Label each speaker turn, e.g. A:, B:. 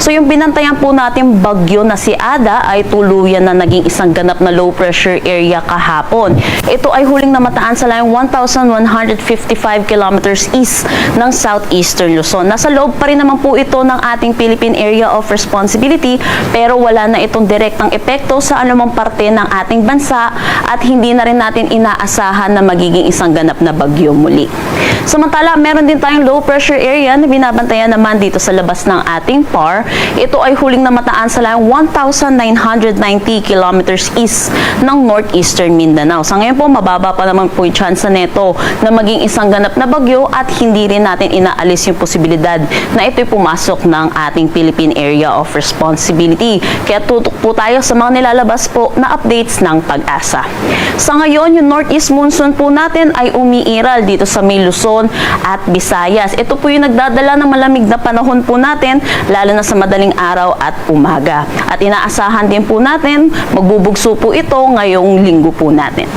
A: So yung binantayan po natin bagyo na si Ada ay tuluyan na naging isang ganap na low pressure area kahapon. Ito ay huling namataan sa layong 1,155 kilometers east ng southeastern Luzon. Nasa loob pa rin naman po ito ng ating Philippine Area of Responsibility, pero wala na itong direktang epekto sa anumang parte ng ating bansa at hindi na rin natin inaasahan na magiging isang ganap na bagyo muli. Samantala, meron din tayong low pressure area na binabantayan naman dito sa labas ng ating PAR. Ito ay huling namataan sa layong 1,990 kilometers east ng northeastern Mindanao. Sa ngayon po, mababa pa naman po yung chance neto na maging isang ganap na bagyo at hindi rin natin inaalis yung posibilidad na ito'y pumasok ng ating Philippine Area of Responsibility. Kaya tutok po tayo sa mga nilalabas po na updates ng Pag-asa. Sa ngayon, yung northeast monsoon po natin ay umiiral dito sa may Luzon at Visayas. Ito po yung nagdadala ng malamig na panahon po natin, lalo na sa madaling araw at umaga. At inaasahan din po natin, magbubugso po ito ngayong linggo po natin.